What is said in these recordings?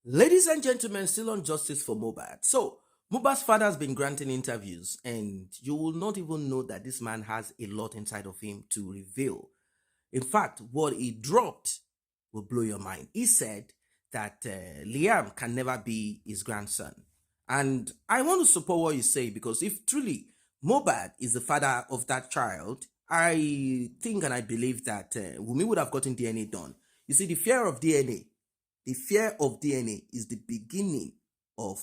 Ladies and gentlemen, still on justice for Mohbad. So, Mohbad's father has been granting interviews, and you will not even know that this man has a lot inside of him to reveal. In fact, what he dropped will blow your mind. He said that Liam can never be his grandson. And I want to support what you say, because if truly Mohbad is the father of that child, I think and I believe that Wunmi would have gotten DNA done. You see, the fear of DNA is the beginning of...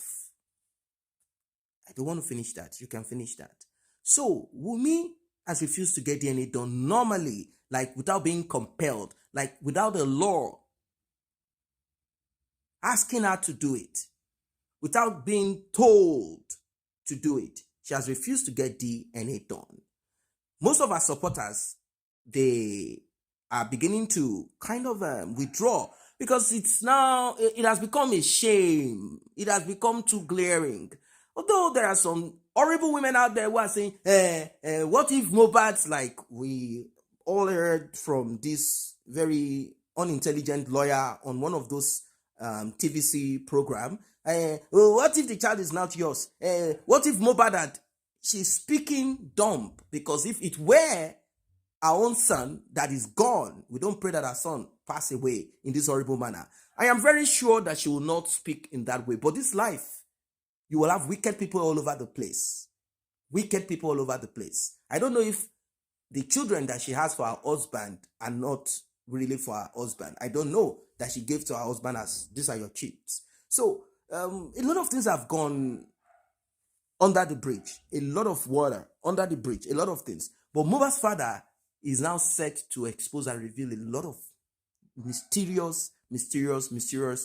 I don't want to finish that. You can finish that. So, Wunmi has refused to get DNA done normally, like without being compelled, like without a law asking her to do it, without being told to do it. She has refused to get DNA done. Most of our supporters, they are beginning to kind of withdraw, because it has become a shame. It has become too glaring. Although there are some horrible women out there who are saying, what if Mohbad's, like we all heard from this very unintelligent lawyer on one of those TVC program, what if the child is not yours? What if Mohbad she's speaking dumb, because if it were our own son that is gone, we don't pray that our son pass away in this horrible manner. I am very sure that she will not speak in that way. But this life, you will have wicked people all over the place. Wicked people all over the place. I don't know if the children that she has for her husband are not really for her husband. I don't know that she gave to her husband as, these are your chips. So, a lot of things have gone under the bridge. A lot of water under the bridge. A lot of things. But Mohbad's father is now set to expose and reveal a lot of mysterious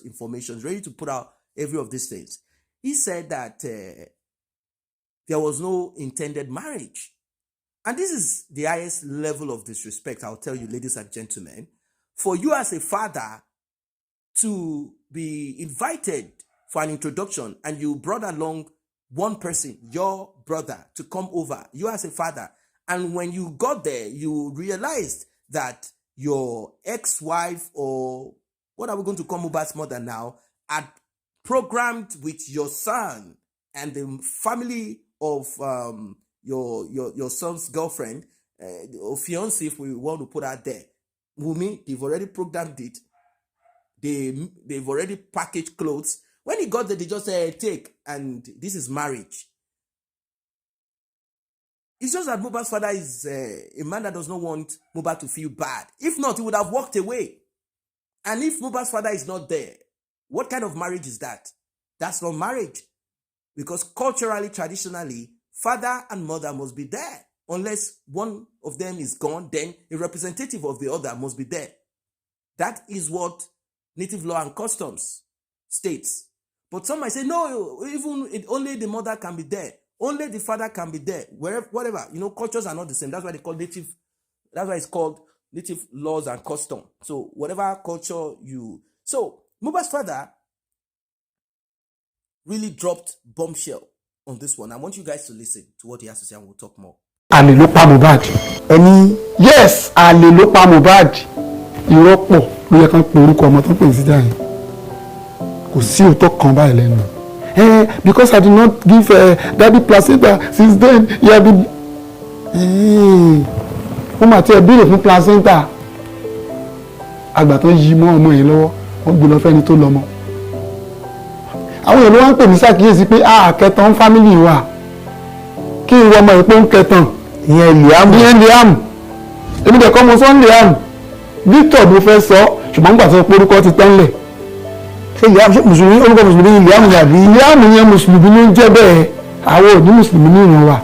information, ready to put out every of these things. He said that there was no intended marriage. And this is the highest level of disrespect, I'll tell you, ladies and gentlemen. For you as a father to be invited for an introduction, and you brought along one person, your brother, to come over, you as a father, and when you got there, you realized that your ex-wife, or what are we going to call Mohbad's mother now, had programmed with your son and the family of your son's girlfriend, or fiancé, if we want to put her there. Wunmi, they've already programmed it. They've already packaged clothes. When he got there, they just said, take, and this is marriage. It's just that Mohbad's father is a man that does not want Mohbad to feel bad. If not, he would have walked away. And if Mohbad's father is not there, what kind of marriage is that? That's not marriage. Because culturally, traditionally, father and mother must be there. Unless one of them is gone, then a representative of the other must be there. That is what native law and customs states. But some might say, no, only the mother can be there. Only the father can be there. Wherever, whatever. Cultures are not the same. That's why they call native. That's why it's called native laws and custom. So whatever culture you... So Mohbad's father really dropped bombshell on this one. I want you guys to listen to what he has to say, and we'll talk more. Àlè ló pa Mohbad. Yes, àlè ló pa Mohbad. Irọ́ pọ̀ ló yẹ kán pe orúkọ ọmọ tó pè sí dáhìn. Kò sí òótọ́ kan báyìí lẹ́nu. Because I did not give daddy placenta since then, he had been... Wọ́n máa tẹ́ bílẹ̀ fún placenta. Àgbà tó yí mọ́ ọmọ yìí lọ́wọ́, wọ́n gbé lọ fẹ́ni tó lọ́mọ. Àwọn èèyàn ló wá ń pè ní ṣàkíyèsí pé kẹtàn fámìlì wa. Kí n wọ ọmọ ìpó ń kẹtàn. Ìyẹn Liam. Èmi dẹ̀ kọ́ mo sọ ń Liam. Victor ló fẹ́ sọ, ṣùgbọ́n nígbà tó porúkọ ti tẹ́lẹ̀. Ṣé mùsùlùmí, orúkọ mùsùlùmí ni Liam yàbí? Liam yẹn mùsùlùmí ló ń jẹ́ bẹ́ẹ̀. Àwọn ò ní mùsùlùmí ní ìran wa.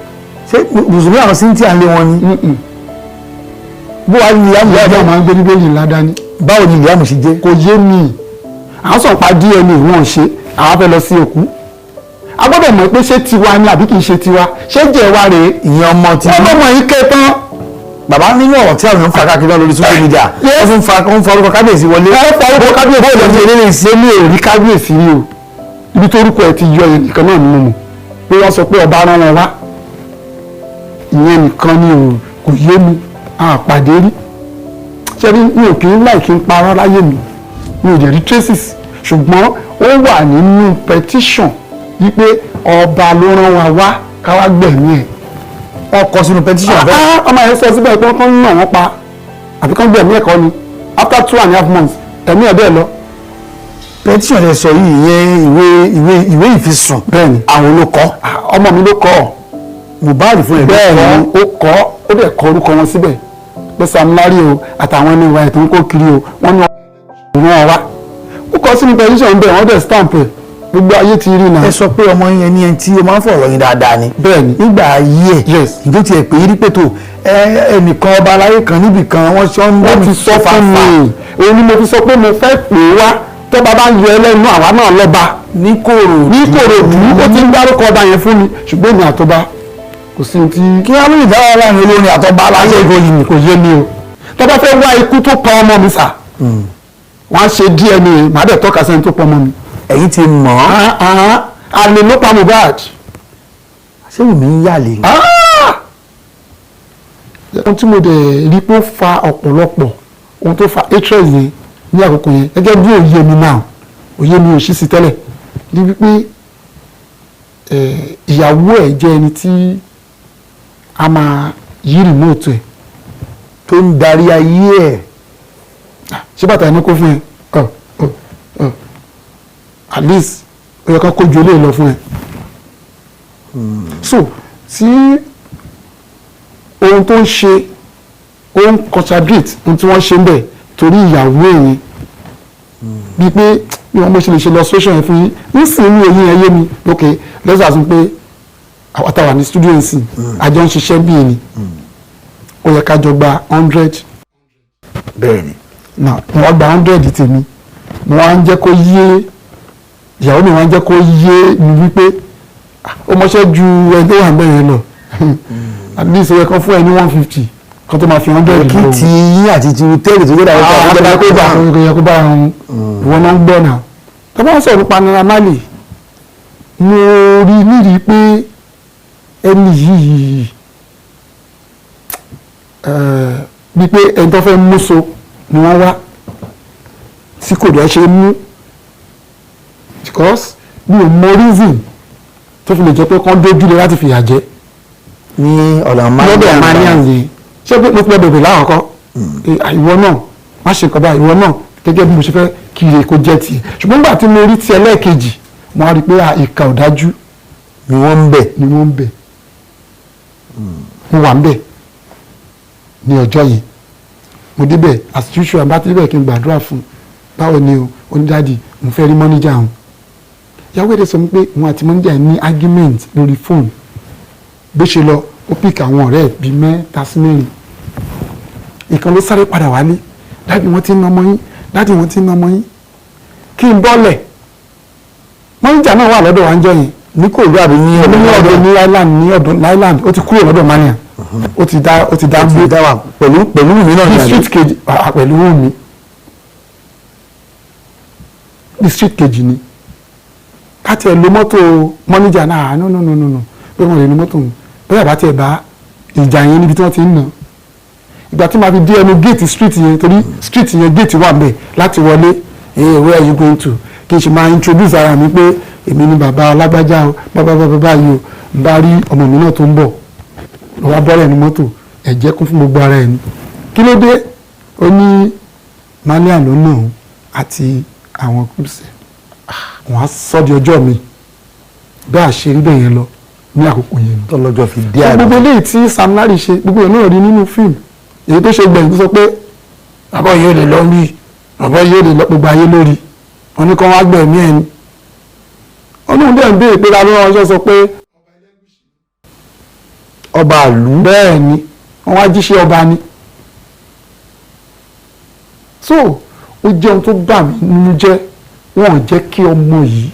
Ṣé mùsùlùmí àwọn Cynthia lé wọn ni? Bó wá ní Liam yàbí máa ń gbé níbẹ̀ yìí ládàá ni. Báwo ni Liam ṣe jẹ́? Kò yé mi. Àwọn sọ̀pá DNA wọn ṣe, àwọn fẹ́ lọ sí òkú. A gbọ́dọ̀ mọ̀ pé ṣé tiwa ni àbí kì í ṣe tiwa. Ṣé jẹ́ wa rèé? Ìyẹn ọmọ tí ọmọ yìí kẹtàn. Bàbá nínú ọ̀rọ̀ tí àwọn ń fa káàkiri lórí social media, wọ́n fa orúkọ kábíyèsí wọlé. Wọ́n fa orúkọ kábíyèsí wọlé ní eré ìṣe ní èrí kábíyèsí ni o. Ibi tó orúkọ ẹ̀ ti yọ nìkan náà nínú mu. Pé wọ́n sọ pé ọba rán wọn wá. Ìyẹn nìkan ni o kò yé mi. Àpàdé rí. Ṣé mi ò kì í láì kí n parọ́ láyé mi. Mi ò dẹ̀ rí traces. ṣùgbọ́n ó wà nínú petition wípé ọba ló rán wa wá ká wá gbẹ̀mí ẹ̀. wọ́n kọ sínú petition bẹ́ẹ̀. ọmọ yẹn sọ síbẹ̀ pé wọ́n kàn ń nà wọ́n pa àbí kàn gbẹ̀mí ẹ̀kọ́ ni after 2.5 months ẹ̀mí ẹ̀ bẹ́ẹ̀ lọ. petition ẹ sọ yìí ìyẹn ìwé ìfisùn bẹ́ẹ̀ni àwọn ló kọ. ọmọ mi ló kọ Mohbad fún ẹ bẹ́ẹ̀ni ó kọ ó dẹ̀ kọ orúkọ wọn síbẹ̀ pé Sam Larry o àtàwọn ẹni ìwà ètò ń kó kiri o wọ́n ní wọ́n wá ó kọ sínú petition bẹ́ẹ̀ wọ́n dẹ̀ stamp ẹ̀ gbogbo ayé ti rí náà. ẹ sọ pé ọmọ yẹn ní ẹni tí o máa ń fọ̀rọ̀ yín dáadáa ni. bẹ́ẹ̀ni nígbà ayé ẹ̀ yes ìjọ tiẹ̀ pé rí pètò ẹnìkan ọba aláyé kan níbì kan wọ́n ṣọ́ ń bá wọ́n ti sọ fún mi òun ni mo fi sọ pé mo fẹ́ pè é wá tó bàbá ń yọ ẹlẹ́nu àwa náà lọ́ba ní Kòròdú ó ti ń dárúkọ ọba yẹn fún mi ṣùgbọ́n èmi àtọba kò sí ti. kí wọ́n lè dáwọ́ láàrin olórin àtọba aláyé ìròyìn kò yé mi o tó bá fẹ́ wá ikú tó pa ọmọ mi sà wọ́n á ṣe DNA màá dẹ̀ tọ́ka sẹ́ni tó pa ọmọ mi. ẹ̀yin ti mọ̀ ọ́. àlè ló pa Mohbad. ṣé Wùmí ń yàlè ni. ohun tí mo dẹ̀ rí pé ó fa ọ̀pọ̀lọpọ̀ ohun tó fa hatred yẹn ní àkókò yẹn gẹ́gẹ́ bí òye mi náà òye mi ò ṣí sí tẹ́lẹ̀ ní wípé ìyàwó ẹ̀ jẹ́ ẹni tí a máa yí rìmóòtù ẹ̀ tó ń darí ayé ẹ̀. ṣé bàtà ẹni kó fún ẹ at least ó yẹ ká kójú olóò lọ fún ẹ. so tí ohun tó ń ṣe ó ń contradict ohun tí wọ́n ṣe ń bẹ̀ torí ìyàwó ẹ̀yìn bíi pé bí wọ́n bó ṣe lè ṣe illustration yẹn fún yín nísìnyí èyí yẹn yé mi ok let's assume pé àwọn táwa ní studio yìí sìn àjọ ń ṣiṣẹ́ bí ẹni ó yẹ ká jọ gba 100. bẹ́ẹ̀ni. na mo wá gba 100 tèmi mo wá ń jẹ́ kó yé ìyàwó mi wá ń jẹ́ kó yé mi wípé ó mọṣẹ́ ju ẹni tó wà ń bẹ̀rẹ̀ lọ at least ó yẹ kán fún ẹ ní 150 kan tó máa fi 100 lọ. kí ti yín àti ti tẹ́lẹ̀ tó gbọ́dọ̀ àwọn ọ̀gá kó bá yẹ kó bá wọn ìwọ náà ń gbọ́ náà tó bá ń sọ̀rọ̀ nípa Naira Marley mo rí nídìí pé ẹni yìí bí pé ẹni tó fẹ́ mú so ni wọ́n wá tí kò dẹ̀ ṣe mú because mi ò mọ reason tó fi lè jẹ́ pé kán dójú lé láti fìyà jẹ ní ọ̀nà manian yìí ṣé pé mo ti lọ bèbè láàkọ́ ìwọ náà má ṣe nǹkan báyìí ìwọ náà gẹ́gẹ́ bí mo ṣe fẹ́ kiri kó jẹ́ tiẹ̀ ṣùgbọ́n nígbà tí mo rí ti ẹlẹ́ẹ̀kejì mo wá rí i pé ìkà ọ̀dájú ni wọ́n ń bẹ̀. mo wà ń bẹ̀ ní ọjọ́ yẹn mo débẹ̀ as usual bá ti débẹ̀ kí n gbàdúrà fún báwo ni o onídàájì mo fẹ́ rí mọ́níjà òun ìyàwó èdè sọ pé òun àti mọ́níjà ní argument lórí fóònù bó ṣe lọ ó pìkì àwọn ọ̀rẹ́ ẹ̀ bíi mẹ́ta sí mẹ́rin ìkan ló sáré padà wálé dáàdì wọ́n ti ń nọmọ yín dáàdì wọ́n ti ń nọmọ yín kí n bọ́lẹ̀ mọ́níjà náà wà lọ́dọ̀ wa ń jọ yẹn ní kò rí àbí ní ọdún Island ó ti kúrò lọ́dọ̀ mania ó ti dá gbé wà pẹ̀lú mi náà ní street kejì pẹ̀lú mi ní street kejì ni káti ẹ̀ lo mọ́tò mọ́níjà náà no pé wọ́n lè lo mọ́tò bẹ́ẹ̀ bá tiẹ̀ bá ìjà yẹn níbi tí wọ́n ti ń nà ìgbà tí màá fi dé ẹnu gate street yẹn torí street yẹn gate wà ńbẹ̀ láti wọlé where are you going to kí n ṣe máa introduce ara mi pé èmi ni bàbá alágbájá o bàbá yìí o n bá rí ọmọ mi náà tó ń bọ̀ lọ́wọ́ bọ́lẹ̀ ní mọ́tò ẹ̀jẹ̀ kún fún gbogbo ara ẹ̀ ni kí ló dé ó ní mania ló nà ó àti àwọn kùsẹ̀ wọ́n á sọ di ọjọ́ mi bẹ́ẹ̀ àṣírí bẹ́ẹ̀ yẹn lọ ní àkókò yẹn tọ́lọ́jọ́ fi dé àná. gbogbo eléyìí tí Sam Larry ṣe gbogbo yẹn náà rí nínú fíìmù èyí tó ṣe gbẹ̀yìn tó sọ pé bàbá yóò lè lọ rí bàbá yóò lè lọ gbogbo ayé lórí wọn ní kí wọ́n á gbẹ̀mí ẹ̀ ni ọlọ́run dẹ̀ ń béèrè pé ta ló rán ọjọ́ sọ pé ọba àlú bẹ́ẹ̀ ni wọ́n wá jíṣẹ́ ọba ni so ó jẹ́ ohun tó bà mí nínú jẹ́ wọn ò jẹ́ kí ọmọ yìí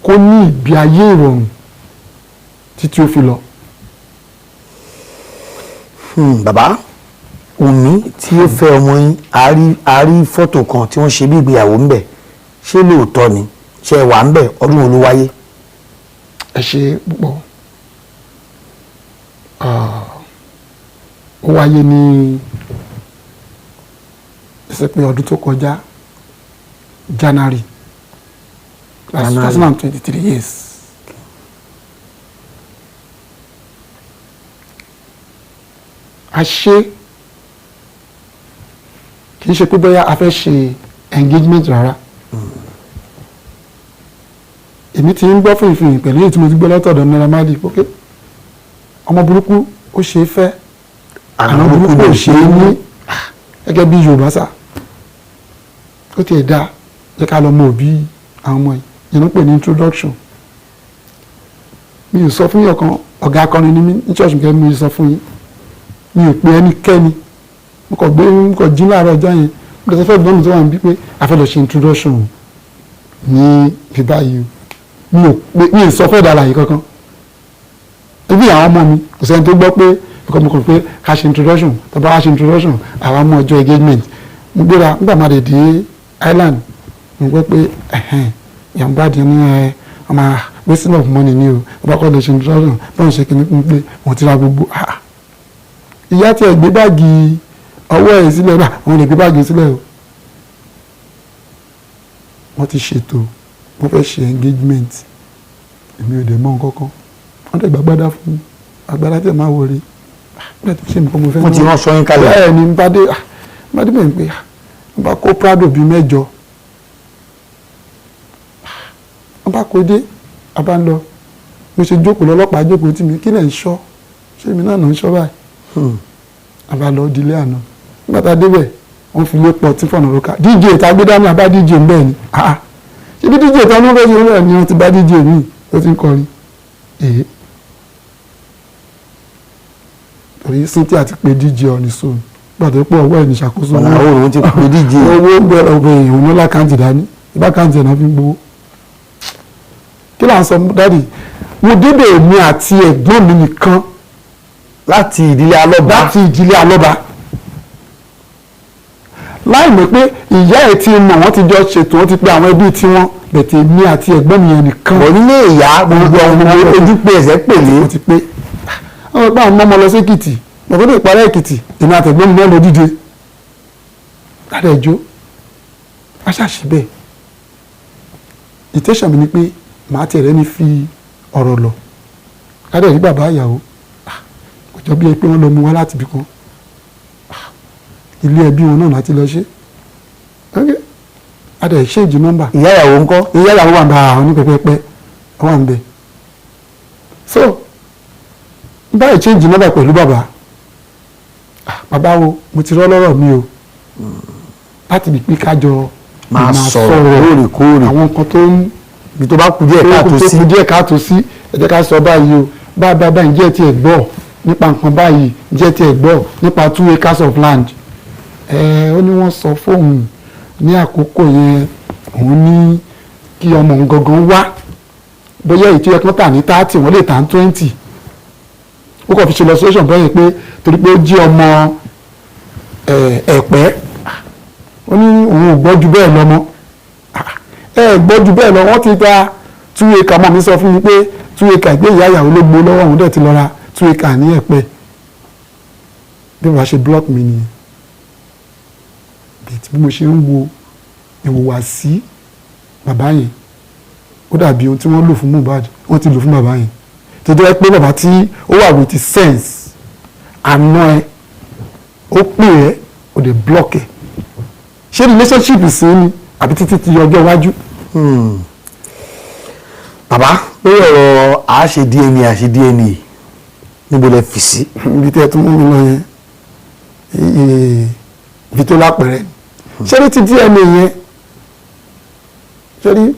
kó ní ìgbé ayé ìrọ̀rùn títí ó fi lọ. bàbá Wùmí tí ó fẹ́ ọmọ yín a rí fọ́tò kan tí wọ́n ṣe bí ìgbéyàwó ńbẹ̀ ṣé lóòótọ́ ni ṣe wà ńbẹ̀ ọdún wo ló wáyé. ẹ ṣe púpọ̀ ó wáyé ní ẹsẹ̀ pé ọdún tó kọjá January 2023 yes. A ṣe kì í ṣe pé bóyá a fẹ́ ṣe engagement rárá. Èmi ti ń gbọ́ fìfìhìn pẹ̀lú èyí tí mo ti gbọ́ látọ̀dọ̀ Naira Marley ok ọmọ burúkú ó ṣe é fẹ́ àwọn burúkú ò ṣe é ní gẹ́gẹ́ bí Yorùbá sà ó tiẹ̀ dá jẹ́ ká lọ mọ òbí àwọn ọmọ yìí ló ń pè ní introduction. Mi ò sọ fún yàn kan ọ̀gá akọrin ní ní church gẹ́gẹ́ mi ò sọ fún yín mi ò pe ẹnikẹ́ni mo kàn jí láàárọ̀ ọjọ́ yẹn mo lọ sọ fẹ́ gbọ́n mi tó wà níbí pé a fẹ́ lọ ṣe introduction ní fi báyìí mi ò sọ fẹ́ dára yìí kankan ibi àwọn ọmọ mi kò sẹ́ni tó gbọ́ pé mo kàn pé ká ṣe introduction tó bá wá ṣe introduction àwọn ọmọ ọjọ́ engagement mo gbéra nígbà máa dé island mo gbọ́ pé yàmbá di ní ọmọ wasting of money ni o ọba kọ́ lè ṣe introduction báwọn ṣe kìíní fún pé wọ́n ti ra gbogbo ìyá tí ẹ gbé báàgì ọwọ́ ẹ̀ sílẹ̀ bá àwọn lè gbé báàgì sílẹ̀ o wọ́n ti ṣètò wọ́n fẹ́ ṣe engagement èmi ò dẹ̀ mọ̀ nǹkan kan wọ́n dẹ̀ gbàgbádá fún agbára tí ẹ máa wọlé bẹ́ẹ̀ tó ṣe nǹkan mo fẹ́ náà. wọ́n ti rán sọyún kalẹ̀. bẹ́ẹ̀ ni bá dé bẹ́ẹ̀ pé wọ́n bá kó Prado bíi 8 wọ́n bá kó dé a bá ń lọ mo ṣe jókòó lọ́lọ́pàá jókòó tì mí kí lẹ̀ ń ṣọ́ ṣé èmi náà ń ṣọ́ báyìí a bá lọ dílé àná nígbà tá a débẹ̀ wọ́n fi lé pọ̀ tí fọ̀nà lóka DJ tá a gbé dání abá DJ ń bẹ́ẹ̀ ni ṣé bí DJ tá a ní wọ́n fẹ́ ṣe náà ni wọ́n ti bá DJ mi ó ti ń kọrin torí Cynthia ti pe DJ ọ̀nì sóun gbàdé pọ̀ ọwọ́ ẹ̀ ní ṣàkóso ọ̀nà àwọn òun ti pe DJ owó ń bẹ̀rẹ̀ ọ̀bẹ èèyàn ní lákàntì dání ìbá kàntì ẹ̀ náà fi ń gbowó kí là ń sọ dáàdì mo débẹ̀ èmi àti ẹ̀gbọ́n mi nìkan láti ìdílé alọ́ba láì mọ̀ pé ìyá ẹ̀ ti mọ̀ wọ́n ti jọ ṣètò wọ́n ti pe àwọn ẹbí tiwọn bẹ̀tẹ̀ èmi àti ẹ̀gbọ́n mi yẹn nìkan. bọ̀ nílé ìyá gbogbo ọmọ ojú pé ẹsẹ̀ pè ní. wọ́n ti pé àwọn ẹgbẹ́ àwọn ọmọ lọ sí Èkìtì lọ́kọ́dọ̀ ìparẹ́ Èkìtì èmi àti ẹ̀gbọ́n mi náà lọ díje lára ẹjọ́ aṣáṣe bẹ́ẹ̀ ìtẹ́sàn mi ni pé màá tẹ̀rẹ́ ní fi ọ̀rọ̀ lọ lára ẹ̀rí bàbá ìyàwó kò jọ bí ẹ pé wọ́n lọ mú wá láti ibì kan ilé ẹbí wọn náà láti lọ ṣe adẹ ṣéǹjì nọ́mbà. ìyá ìyàwó ńkọ́. ìyá ìyàwó wà ń bá àwọn onípẹpẹpẹ wà ń bẹ so báyìí ṣéǹjì nọ́mbà pẹ̀lú bàbá wo mo ti rọ́ lọ́rọ̀ mi o láti bí pé kájọ máa sọ̀rọ̀ lóòrèkóòrè àwọn nǹkan tó ń ibi tó bá kù díẹ̀ káàtó sí ẹ jẹ́ ká sọ báyìí o báyìí jẹ́ tiẹ̀ gbọ́ nípa nǹkan báyìí jẹ́ tiẹ̀ gbọ́ nípa 2 acres of land ó ní wọ́n sọ fóun ní àkókò yẹn òun ní kí ọmọ òun gangan wá bóyá èyí tí ẹ kàn tà ní 30 wọ́n lè tà ní 20 ó kàn fi ṣe illustration bẹ́ẹ̀ pé torí pé ó jí ọmọ ẹ̀pẹ́ ó ní òun ò gbọ́ ju bẹ́ẹ̀ lọ mọ́ gbọ́ ju bẹ́ẹ̀ lọ wọ́n ti ta 2 acre mọ́ mi sọ fún mi pé 2 acre ìgbé ìyá ìyàwó ló gbó lọ́wọ́ òun dẹ̀ ti lọ ra 2 acre ní ẹ̀pẹ́ bí wàá ṣe block mi nìyẹn bí mo ṣe ń wo ìhùwàsí bàbá yẹn ó dàbí ohun tí wọ́n lò fún Mohbad wọ́n ti lò fún bàbá yẹn tó jẹ́ pé bàbá tí ó wà with sense àná ẹ ó pè ẹ́ ó dẹ̀ block ẹ̀ ṣé relationship sí ni àbí títí ti ọjọ́ iwájú. bàbá lórí ọ̀rọ̀ àṣe DNA níbo lẹ fi sí. ibi tẹ́ ẹ tún mú mi lọ yẹn ibi tó lápẹ̀rẹ̀ ṣé ní ti DNA yẹn ṣé ní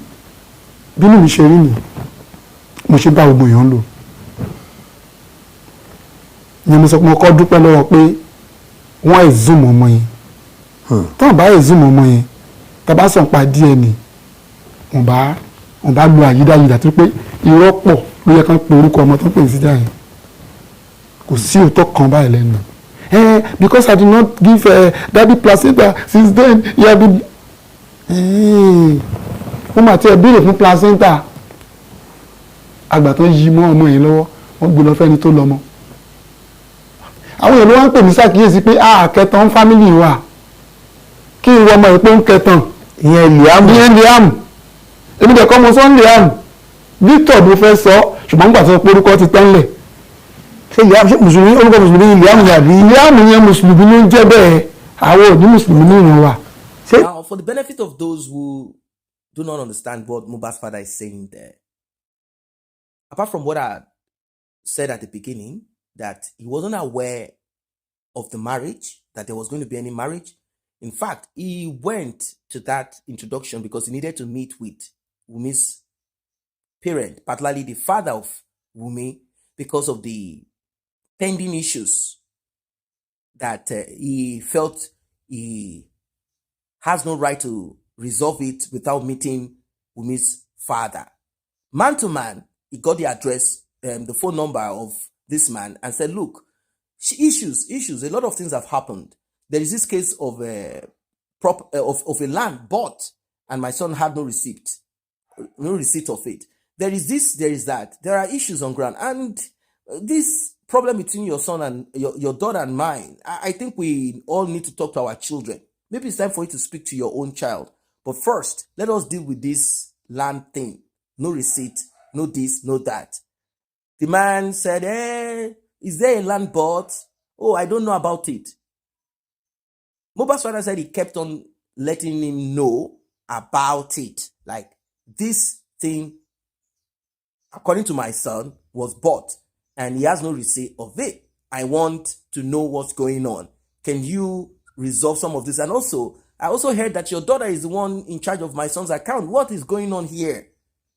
bínú mi ṣe rí ni mo ṣe bá gbogbo èèyàn lò ìyẹn mo sọ pé mo kọ́ dúpẹ́ lọ́wọ́ pé wọ́n exhume ọmọ yẹn táwọn bá exhume ọmọ yẹn tá a bá sọ̀ pa DNA wọ́n bá lo àyídáyídá tó pé irọ́ pọ̀ ló yẹ kán pe orúkọ ọmọ tó ń pè ní síjà yẹn kò sí òótọ́ kan báyìí lẹ́nu. Because I did not give daddy placenta since then he had been wọ́n máa ti ẹ̀ béèrè fún placenta àgbà tó yí mọ́ ọmọ yẹn lọ́wọ́ wọ́n gbé lọ fẹ́ni tó lọ́mọ àwọn èèyàn ló wá ń pè mí ṣàkíyèsí pé kẹtàn fámìlì wa kí n wọ ọmọ yìí pé ń kẹtàn ìyẹn Liam èmi dẹ̀ kọ́ mo sọ Liam Victor ló fẹ́ sọ ṣùgbọ́n nígbà tó porúkọ ti tán lẹ̀. ṣé Liam ṣé mùsùlùmí orúkọ mùsùlùmí Liam ni àbí. Liam yẹn mùsùlùmí ló ń jẹ́ bẹ́ẹ̀ àwọn ò ní mùsùlùmí ní ìran wa. Now, for the benefit of those who do not understand what Mohbad's father is saying there, apart from what I said at the beginning, that he wasn't aware of the marriage, that there was going to be any marriage. In fact, he went to that introduction because he needed to meet with Wumi's parent, particularly the father of Wumi, because of the pending issues that he felt he has no right to resolve it without meeting Wumi's father. Man to man, he got the address, the phone number of this man and said, look, issues, a lot of things have happened. There is this case of a land bought and my son had no receipt of it. There is this, there is that. There are issues on ground. And this problem between your son and your daughter and mine, I think we all need to talk to our children. Maybe it's time for you to speak to your own child. But first, let us deal with this land thing. No receipt, no this, no that. The man said, hey, is there a land bought? Oh, I don't know about it. Mohbad's father said he kept on letting him know about it. Like, this thing, according to my son, was bought and he has no receipt of it. I want to know what's going on. Can you resolve some of this? And also, I also heard that your daughter is the one in charge of my son's account. What is going on here?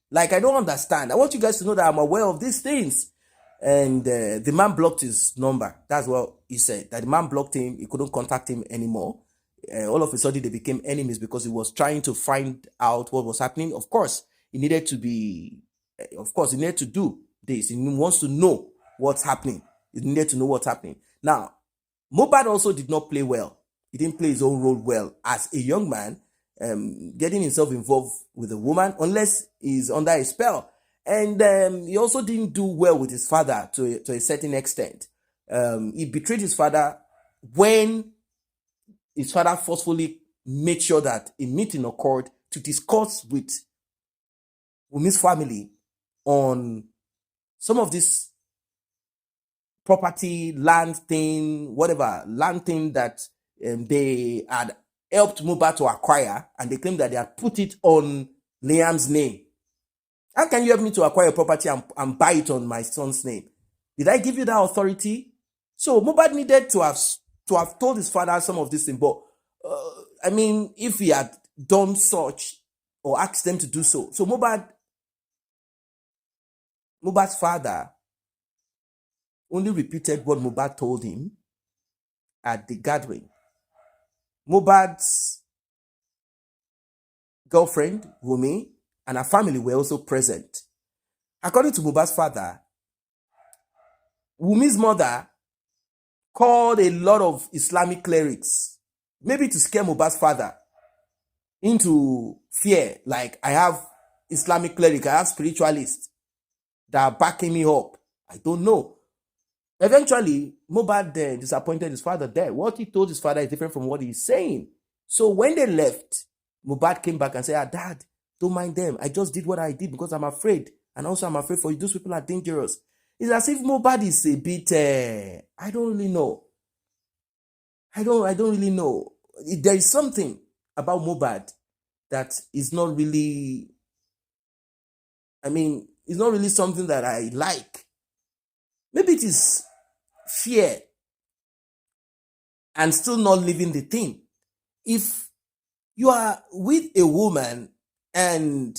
Like, I don't understand. I want you guys to know that I'm aware of these things. And the man blocked his number. That's what he said. That the man blocked him. He couldn't contact him anymore. All of a sudden, they became enemies because he was trying to find out what was happening. Of course, he needed to do this. He wants to know what's happening. He needed to know what's happening. Now, Mohbad also did not play well. He didn't play his own role well as a young man, getting himself involved with a woman unless he's under a spell. And he also didn't do well with his father to a certain extent. He betrayed his father when his father forcefully made sure that a meeting occurred to discuss with Wumi's family on some of this property, land thing, whatever, land thing that they had helped Mohbad to acquire, and they claimed that they had put it on Liam's name. How can you help me to acquire a property and buy it on my son's name? Did I give you that authority? So Mohbad needed to have told his father some of this thing. But I mean, if he had done such or asked them to do so. So Mohbad's father only repeated what Mohbad told him at the gathering. Mohbad's girlfriend, Wumi, and her family were also present. According to Mohbad's father, Wumi's mother called a lot of Islamic clerics, maybe to scare Mohbad's father into fear. Like, I have Islamic cleric, I have spiritualists that are backing me up. I don't know. Eventually, Mohbad disappointed his father there. What he told his father is different from what he's saying. So when they left, Mohbad came back and said, Dad, don't mind them. I just did what I did because I'm afraid. And also I'm afraid for you. Those people are dangerous. It's as if Mohbad is a bit, I don't really know. I don't really know. There is something about Mohbad that is not really, it's not really something that I like. Maybe it is fear and still not living the thing. If you are with a woman and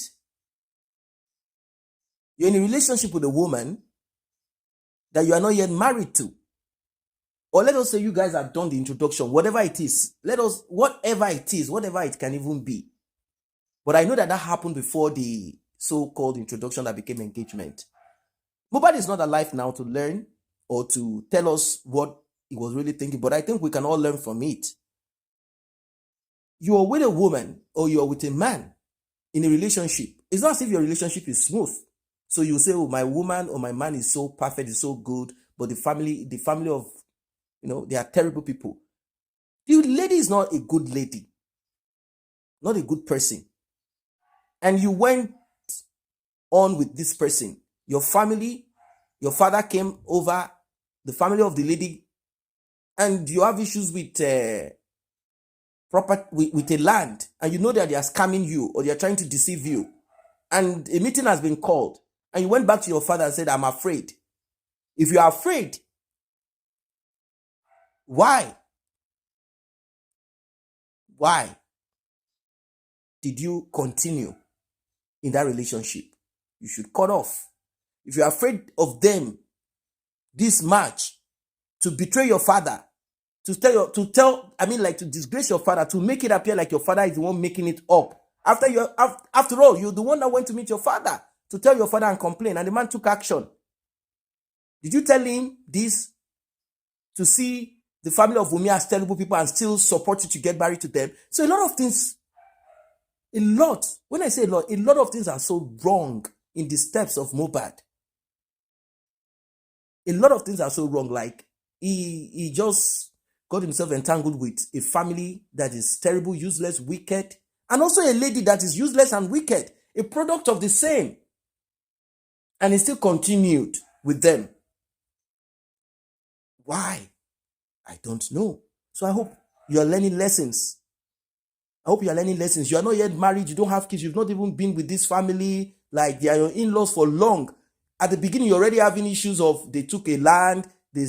you're in a relationship with a woman that you are not yet married to, or let us say you guys have done the introduction, whatever it is, whatever it can even be. But I know that happened before the so-called introduction that became engagement. Mohbad is not alive now to learn or to tell us what he was really thinking, but I think we can all learn from it. You are with a woman or you are with a man in a relationship. It's not as if your relationship is smooth. So you say, oh, my woman or my man is so perfect, is so good, but the family of, they are terrible people. The lady is not a good lady. not a good person, and you went on with this person, your family, your father came over, the family of the lady, and you have issues with with a land, and you know that they are scamming you or they are trying to deceive you, and a meeting has been called, and you went back to your father and said, I'm afraid. If you are afraid, why did you continue in that relationship? You should cut off. If you're afraid of them this much, to betray your father, to disgrace your father, to make it appear like your father is the one making it up. After all, you're the one that went to meet your father to tell your father and complain, and the man took action. Did you tell him this to see the family of Wunmi as terrible people and still support you to get married to them? So a lot of things, when I say a lot of things are so wrong in the steps of Mohbad. A lot of things are so wrong, like he just got himself entangled with a family that is terrible, useless, wicked, and also a lady that is useless and wicked, a product of the same. And he still continued with them. Why? I don't know. So I hope you are learning lessons. You are not yet married. You don't have kids. You've not even been with this family. Like, they are your in-laws for long. At the beginning, you're already having issues of they took a land. They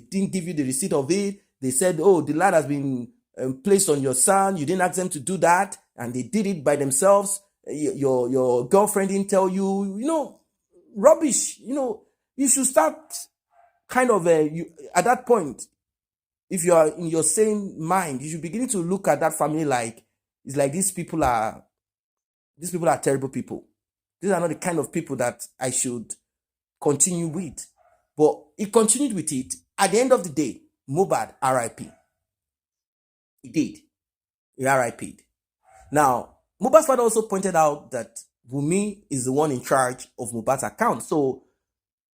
didn't give you the receipt of it. They said, oh, the land has been placed on your son. You didn't ask them to do that. And they did it by themselves. Your girlfriend didn't tell you. Rubbish. You should start kind of at that point. If you are in your same mind, you should begin to look at that family like, it's like these people are terrible people. These are not the kind of people that I should continue with. But he continued with it. At the end of the day, Mohbad RIP. He did. He RIP'd. Now, Mohbad's father also pointed out that Wunmi is the one in charge of Mohbad's account. So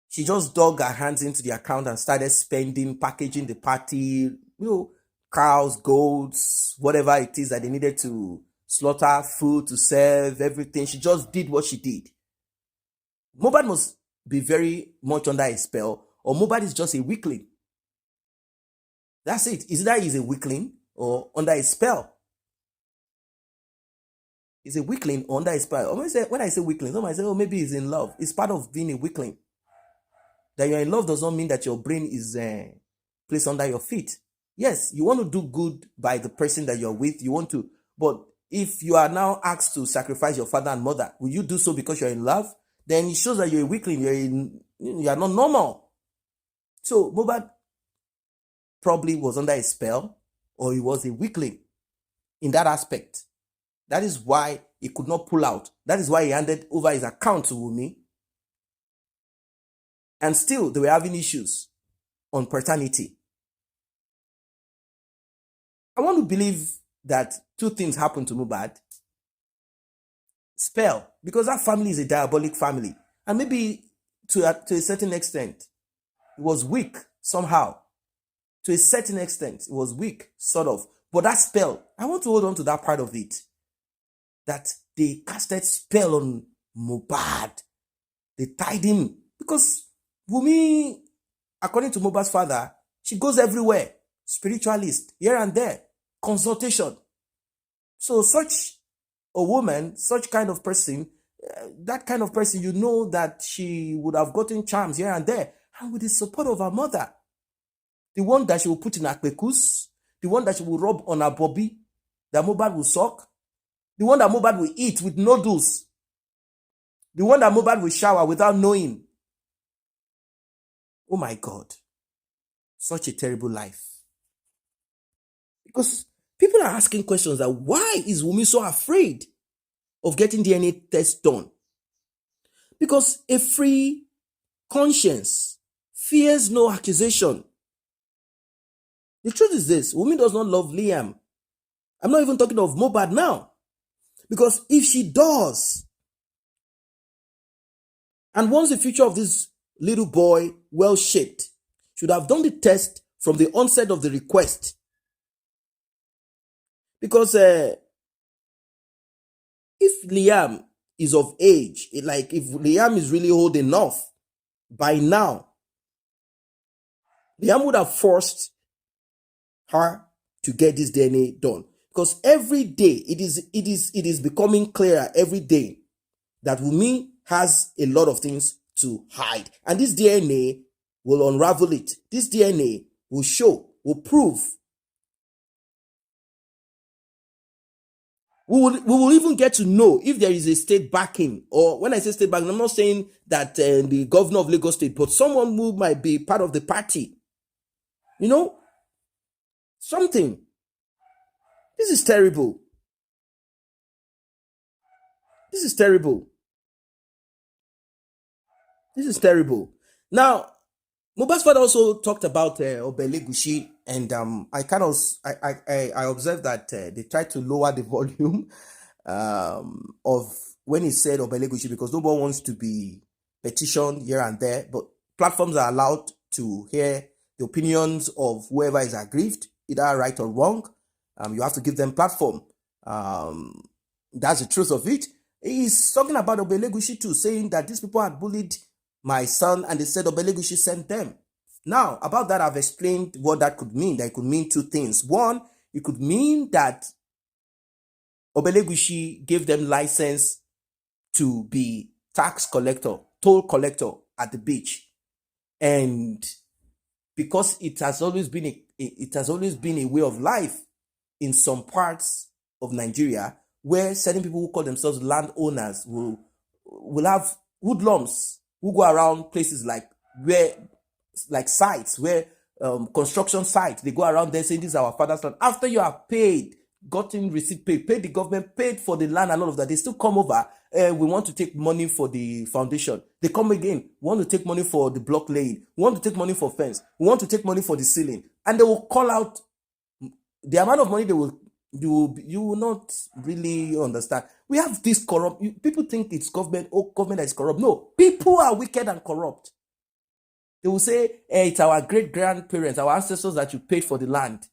she just dug her hands into the account and started spending, packaging the party, cows, goats, whatever it is that they needed to slaughter, food to serve, everything. She just did what she did. Mohbad must be very much under a spell, or Mohbad is just a weakling. That's it. Is that he's a weakling or under a spell? He's a weakling or under a spell. When I say weakling, somebody say, oh, maybe he's in love. It's part of being a weakling. That you're in love does not mean that your brain is placed under your feet. Yes, you want to do good by the person that you're with. You want to, but if you are now asked to sacrifice your father and mother, will you do so because you're in love? Then it shows that you're a weakling. You are not normal. So Mohbad probably was under a spell, or he was a weakling in that aspect. That is why he could not pull out. That is why he handed over his account to Wunmi. And still, they were having issues on paternity. I want to believe that two things happened to Mohbad. Spell, because that family is a diabolic family. And maybe to a certain extent, it was weak somehow. To a certain extent, it was weak, sort of. But that spell, I want to hold on to that part of it. That they casted spell on Mohbad. They tied him. Because Wunmi, according to Mohbad's father, she goes everywhere. Spiritualist, here and there. Consultation. So such a woman, such kind of person, that kind of person, you know that she would have gotten charms here and there. And with the support of her mother. The one that she will put in her kpekus. The one that she will rub on her bobby. That Mohbad will suck. The one that Mohbad will eat with noodles. The one that Mohbad will shower without knowing. Oh my God. Such a terrible life. Because people are asking questions that why is Wunmi so afraid of getting DNA test done? Because a free conscience fears no accusation. The truth is this, Wunmi does not love Liam. I'm not even talking of Mohbad now. Because if she does, and once the future of this little boy well shaped, should have done the test from the onset of the request. Because if Liam is of age, like if Liam is really old enough, by now, Liam would have forced her to get this DNA done. Because every day, it is becoming clearer every day that Wunmi has a lot of things to hide. And this DNA will unravel it. This DNA will show, will prove. We will even get to know if there is a state backing. Or when I say state backing, I'm not saying that the governor of Lagos State, but someone who might be part of the party. You know, something. This is terrible. This is terrible. This is terrible. Now, Mohbad's father also talked about Obelegushi, and I observed that they tried to lower the volume of when he said Obelegushi, because no one wants to be petitioned here and there, but platforms are allowed to hear the opinions of whoever is aggrieved, either right or wrong. You have to give them platform. That's the truth of it. He's talking about Obelegushi too, saying that these people had bullied my son, and they said Obelegushi sent them. Now, about that, I've explained what that could mean. That it could mean two things. One, it could mean that Obelegushi gave them license to be tax collector, toll collector at the beach. And because it has always been a way of life in some parts of Nigeria, where certain people who call themselves landowners will have hoodlums who go around places like sites where construction sites, they go around there saying this is our father's land. After you are paid, gotten receipt paid the government, paid for the land and all of that, they still come over. We want to take money for the foundation. They come again. We want to take money for the block laying. We want to take money for fence. We want to take money for the ceiling. And they will call out the amount of money you will not really understand. We have this corrupt. People think it's government that is corrupt. No, people are wicked and corrupt. They will say, it's our great-grandparents, our ancestors that you paid for the land.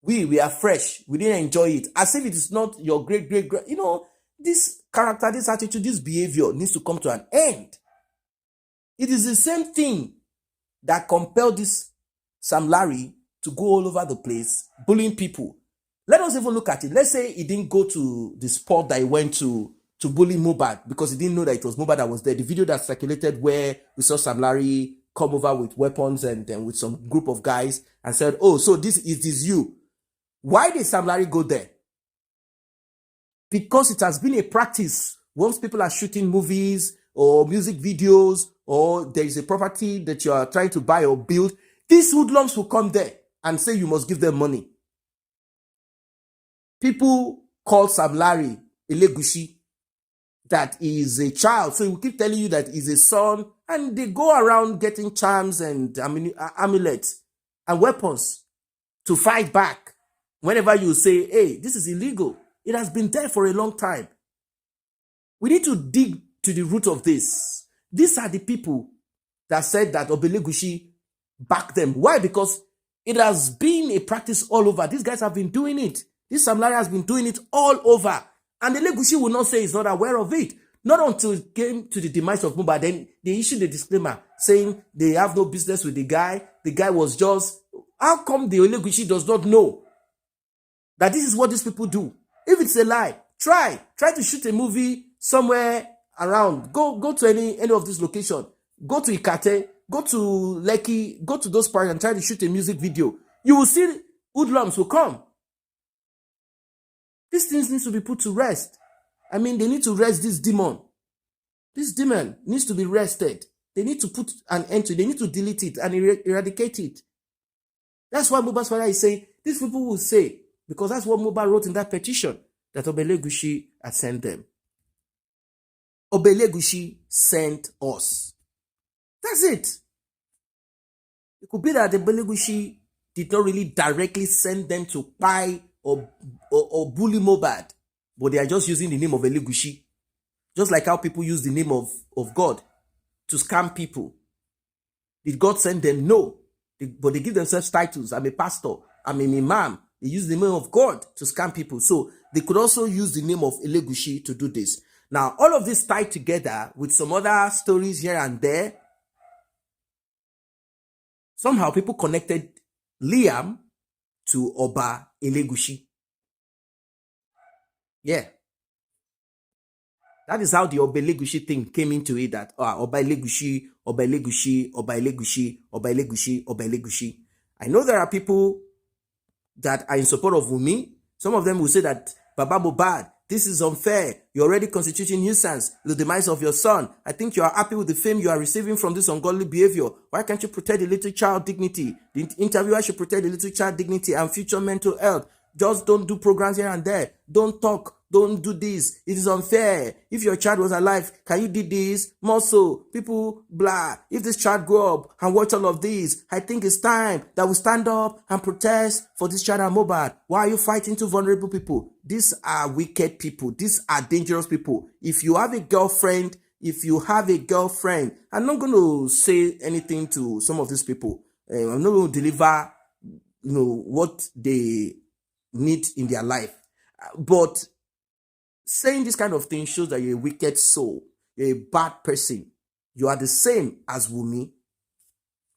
We are fresh. We didn't enjoy it. As if it is not your great-great-grand. You know, this character, this attitude, this behavior needs to come to an end. It is the same thing that compelled this Sam Larry to go all over the place, bullying people. Let us even look at it. Let's say he didn't go to the spot that he went to bully Moad, because he didn't know that it was Moad that was there. The video that circulated where we saw Sam Larry come over with weapons and then with some group of guys and said, oh, so this is you. Why did Sam Larry go there? Because it has been a practice. Once people are shooting movies or music videos, or there is a property that you are trying to buy or build, these hoodlums will come there and say you must give them money. People call Sam Larry Elegushi, that he is a child. So he will keep telling you that he's a son, and they go around getting charms and amulets and weapons to fight back. Whenever you say, hey, this is illegal, it has been there for a long time. We need to dig to the root of this. These are the people that said that Obelegushi backed them. Why? Because it has been a practice all over. These guys have been doing it. This Sam Larry has been doing it all over. And Elegushi will not say he's not aware of it. Not until it came to the demise of Mohbad. Then they issued a disclaimer saying they have no business with the guy. The guy was just... How come the Elegushi does not know that this is what these people do? If it's a lie, try to shoot a movie somewhere around. Go to any of these locations. Go to Ikate, go to Lekki, go to those parts and try to shoot a music video. You will see hoodlums will come. These things need to be put to rest. I mean, they need to rest this demon. This demon needs to be rested. They need to put an end to it. They need to delete it and eradicate it. That's why Mohbad's father is saying, these people will say, because that's what Mohbad wrote in that petition, that Obelegushi had sent them. Obelegushi sent us. That's it. It could be that Obelegushi did not really directly send them to buy or bully Mohbad, but they are just using the name of Elegushi. Just like how people use the name of God to scam people. Did God send them? No. But they give themselves titles. I'm a pastor. I'm an imam. They use the name of God to scam people. So they could also use the name of Elegushi to do this. Now, all of this tied together with some other stories here and there. Somehow people connected Liam to Oba Elegushi. Yeah. That is how the Oba Elegushi thing came into it, that Oba Elegushi, Oba Elegushi, Oba Elegushi, Oba Elegushi, Oba Elegushi. I know there are people that are in support of Wunmi. Some of them will say that, Baba Mohbad, this is unfair. You're already constituting nuisance, the demise of your son. I think you are happy with the fame you are receiving from this ungodly behavior. Why can't you protect the little child dignity? The interviewer should protect the little child dignity and future mental health. Just don't do programs here and there. Don't talk. Don't do this. It is unfair. If your child was alive, can you do this? More so, people, blah. If this child grow up and watch all of this, I think it's time that we stand up and protest for this child and Mohbad. Why are you fighting two vulnerable people? These are wicked people. These are dangerous people. If you have a girlfriend, I'm not going to say anything to some of these people. I'm not going to deliver, what they need in their life. But saying this kind of thing shows that you're a wicked soul. You're a bad person. You are the same as Wunmi.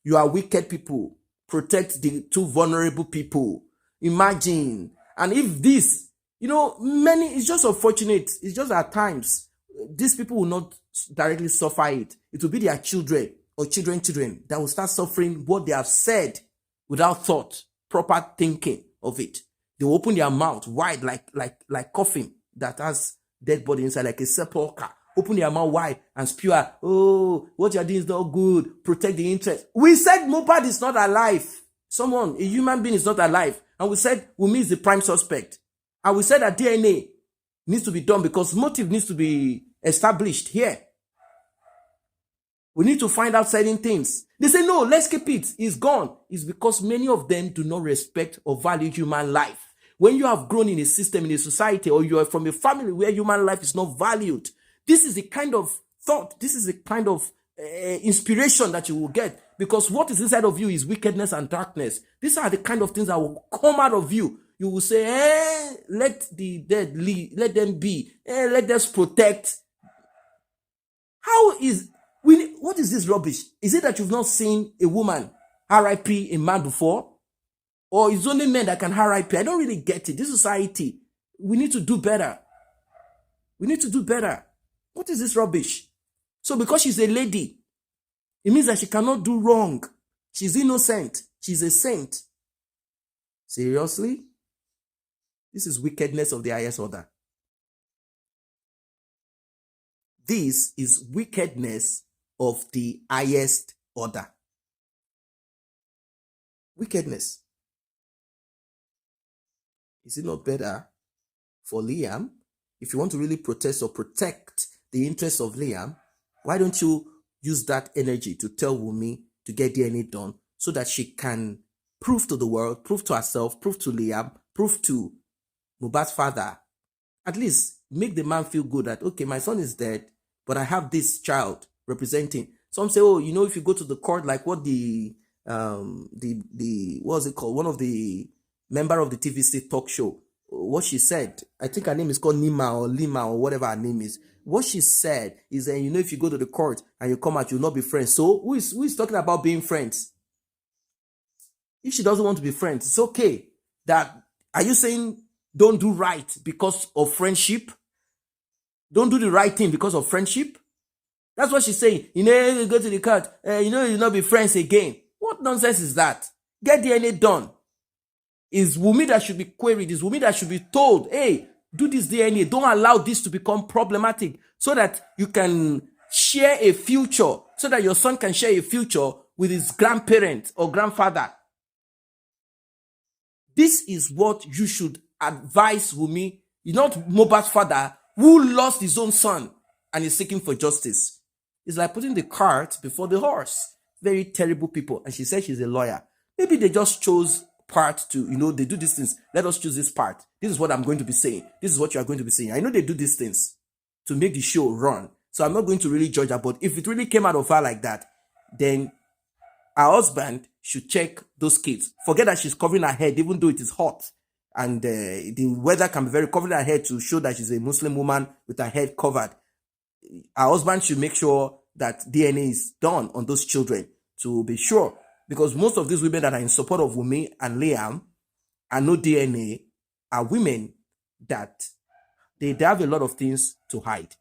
You are wicked people. Protect the two vulnerable people. Imagine. And if this, it's just unfortunate. It's just at times, these people will not directly suffer it. It will be their children or children that will start suffering what they have said without thought, proper thinking of it. They will open their mouth wide like coffin that has dead body inside, like a sepulcher. Open their mouth wide and spew out, what you're doing is not good. Protect the interest. We said Mohbad is not alive. A human being is not alive. And we said Wunmi is the prime suspect. And we said that DNA needs to be done because motive needs to be established here. We need to find out certain things. They say, no, let's keep it. It's gone. It's because many of them do not respect or value human life. When you have grown in a system, in a society, or you are from a family where human life is not valued, this is the kind of thought, this is the kind of inspiration that you will get. Because what is inside of you is wickedness and darkness. These are the kind of things that will come out of you. You will say, let the dead leave, let them be, let us protect. What is this rubbish? Is it that you've not seen a woman RIP a man before? Or it's only men that can RIP? I don't really get it. This society, we need to do better. What is this rubbish? So because she's a lady, it means that she cannot do wrong. She's innocent. She's a saint. Seriously? This is wickedness of the highest order. This is wickedness of the highest order. Wickedness. Is it not better for Liam, if you want to really protest or protect the interests of Liam, why don't you use that energy to tell Wunmi to get DNA done so that she can prove to the world, prove to herself, prove to Liam, prove to Mohbad's father, at least make the man feel good that, okay, my son is dead, but I have this child representing. Some say, if you go to the court, like what what's it called? One of the member of the TVC talk show, what she said, I think her name is called Nima or Lima or whatever her name is. What she said is that, if you go to the court and you come out, you'll not be friends. So who is talking about being friends? If she doesn't want to be friends, it's okay. Are you saying don't do right because of friendship? Don't do the right thing because of friendship? That's what she's saying. You go to the court, you'll not be friends again. What nonsense is that? Get DNA done. It's Wunmi that should be queried. It's Wunmi that should be told, hey, do this DNA. Don't allow this to become problematic so that you can share a future, so that your son can share a future with his grandparent or grandfather. This is what you should advise Wunmi. You're not Mohbad's father who lost his own son and is seeking for justice. It's like putting the cart before the horse. Very terrible people. And she said she's a lawyer. Maybe they just chose part to, they do these things. Let us choose this part. This is what I'm going to be saying. This is what you are going to be saying. I know they do these things to make the show run. So I'm not going to really judge her. But if it really came out of her like that, then her husband should check those kids. Forget that she's covering her head, even though it is hot. and the weather can be very covered her head to show that she's a Muslim woman with her head covered. Her husband should make sure that DNA is done on those children to be sure, because most of these women that are in support of Wunmi and Liam and no DNA are women that they have a lot of things to hide.